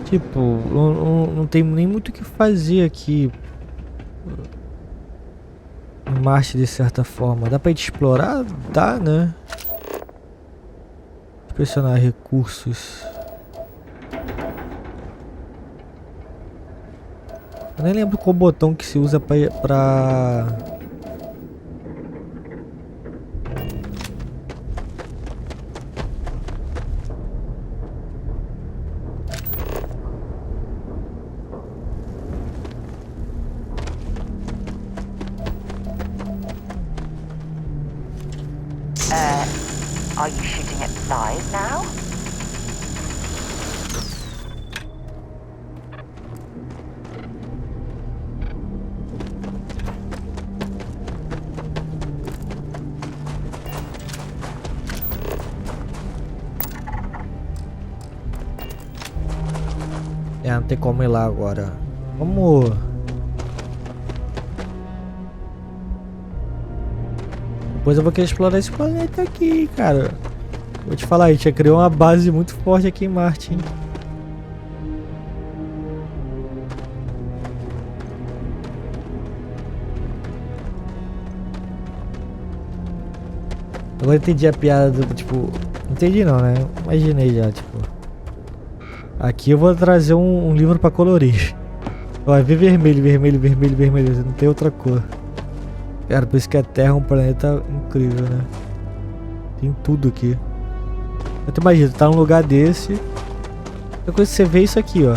Tipo, não tem nem muito o que fazer aqui. em Marte de certa forma. Dá pra gente explorar? Dá, né? Pressionar recursos. Eu nem lembro qual botão que se usa pra... Are you shooting it live now? Não tem como ir lá agora. Vamos... Depois eu vou querer explorar esse planeta aqui, cara. Vou te falar, a gente já criou uma base muito forte aqui em Marte, hein? Agora entendi a piada do tipo... Entendi não, né? Imaginei já, tipo... Aqui eu vou trazer um livro pra colorir. Vai ver vermelho, vermelho, vermelho, vermelho. Não tem outra cor. Cara, por isso que a Terra é um planeta incrível, né? Tem tudo aqui. Eu te imagino, tá num lugar desse. A coisa que você vê é isso aqui, ó.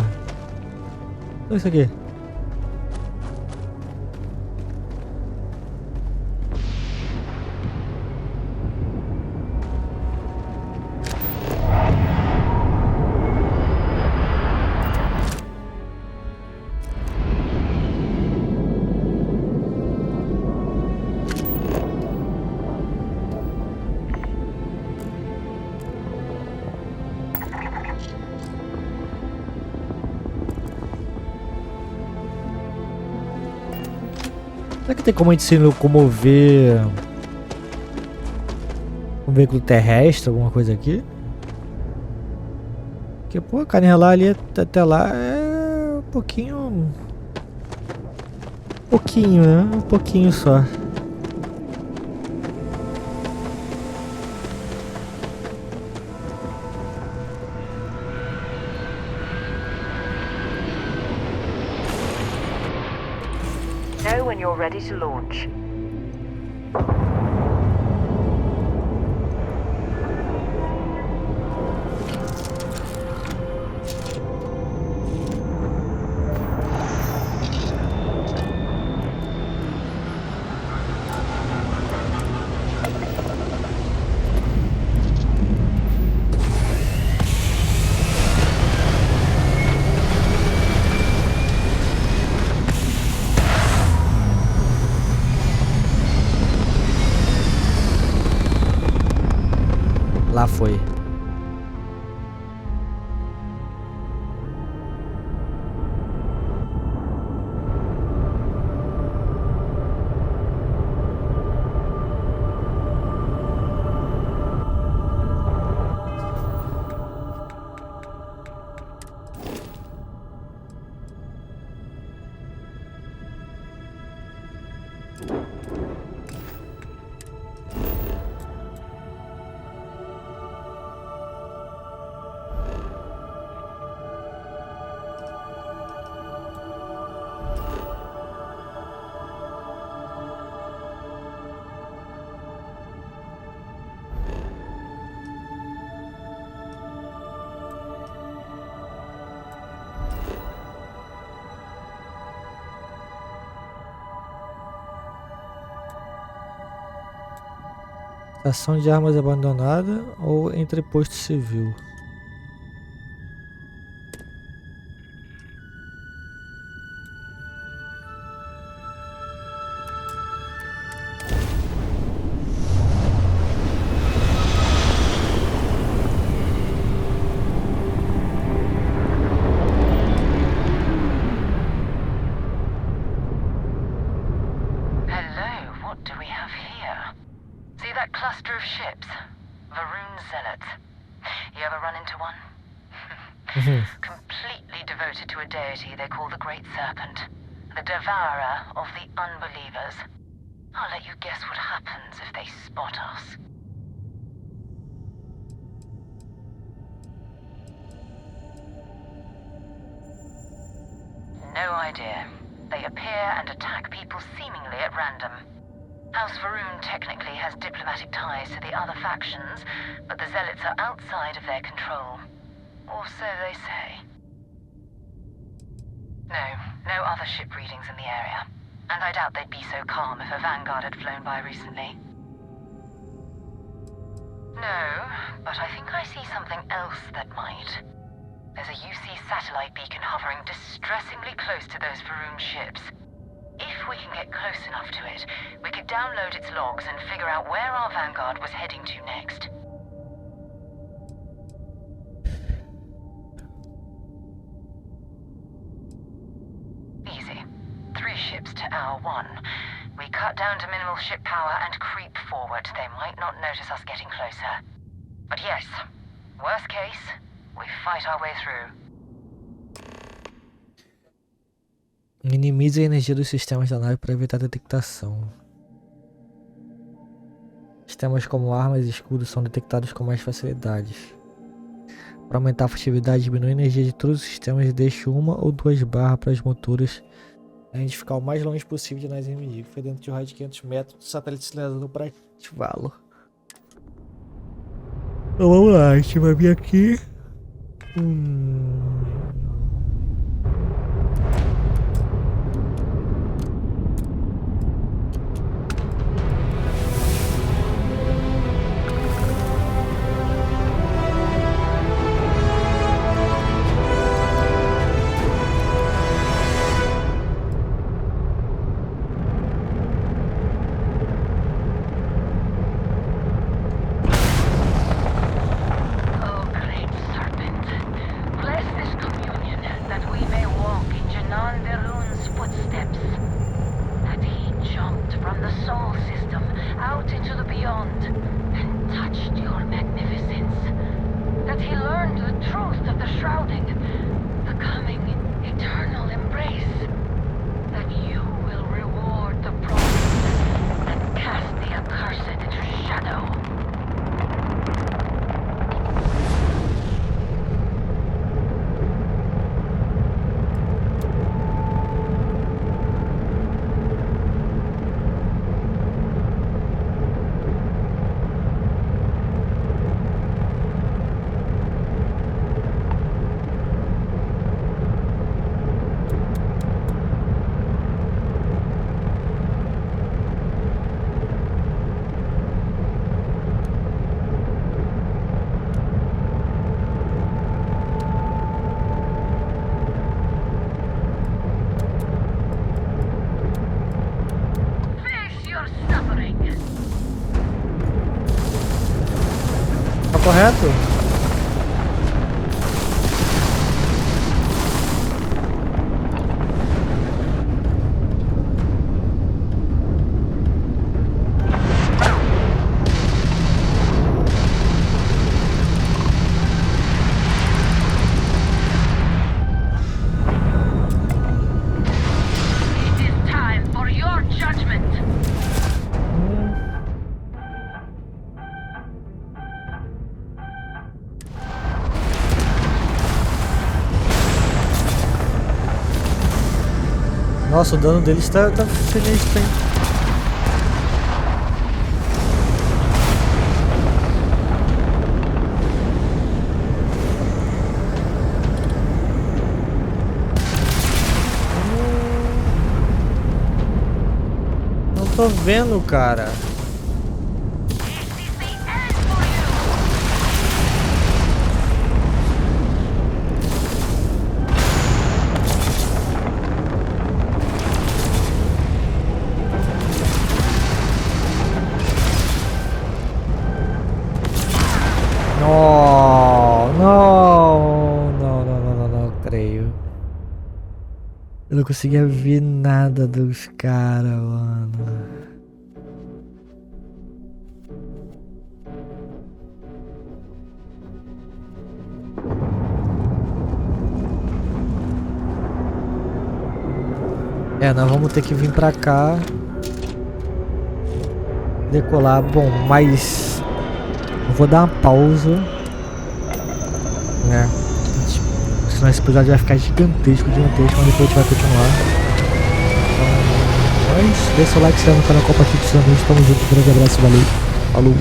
Olha isso aqui. Será que tem como a gente se locomover um veículo terrestre, alguma coisa aqui? Porque, pô, a carne lá ali até lá é um pouquinho... né? Um pouquinho só. Know when you're ready to launch. Lá foi. Estação de armas abandonada ou entreposto civil. Completely devoted to a deity they call the Great Serpent, the devourer of the unbelievers. I'll let you guess what happens if they spot us. No idea. They appear and attack people seemingly at random. House Varun technically has diplomatic ties to the other factions, but the Zealots are outside of their control. Or so they say. No other ship readings in the area. And I doubt they'd be so calm if a Vanguard had flown by recently. No, but I think I see something else that might. There's a UC satellite beacon hovering distressingly close to those Varun ships. If we can get close enough to it, we could download its logs and figure out where our Vanguard was heading to next. Easy. 3 ships to our 1. We cut down to minimal ship power and creep forward. They might not notice us getting closer. But yes, worst case, we fight our way through. Minimize a energia dos sistemas da nave para evitar detectação. Sistemas como armas e escudos são detectados com mais facilidades. Para aumentar a furtividade, diminui a energia de todos os sistemas e deixe 1 ou 2 barras para os motores a gente ficar o mais longe possível de nós inimigos. Foi dentro de um raio de 500 metros do satélite sinalizador para ativá-lo. Então vamos lá, a gente vai vir aqui. Correto? Nossa, o dano deles tá sinistro, hein? Não tô vendo, cara. Não creio. Eu não conseguia ver nada dos caras, mano. Nós vamos ter que vir pra cá. decolar. Bom, mas eu vou dar uma pausa, né? Senão esse episódio vai ficar gigantesco, mas depois a gente vai continuar. Então, é isso. Deixa o like, se inscreve no canal, compartilha com seus amigos. Tamo junto, um grande abraço, valeu. Falou.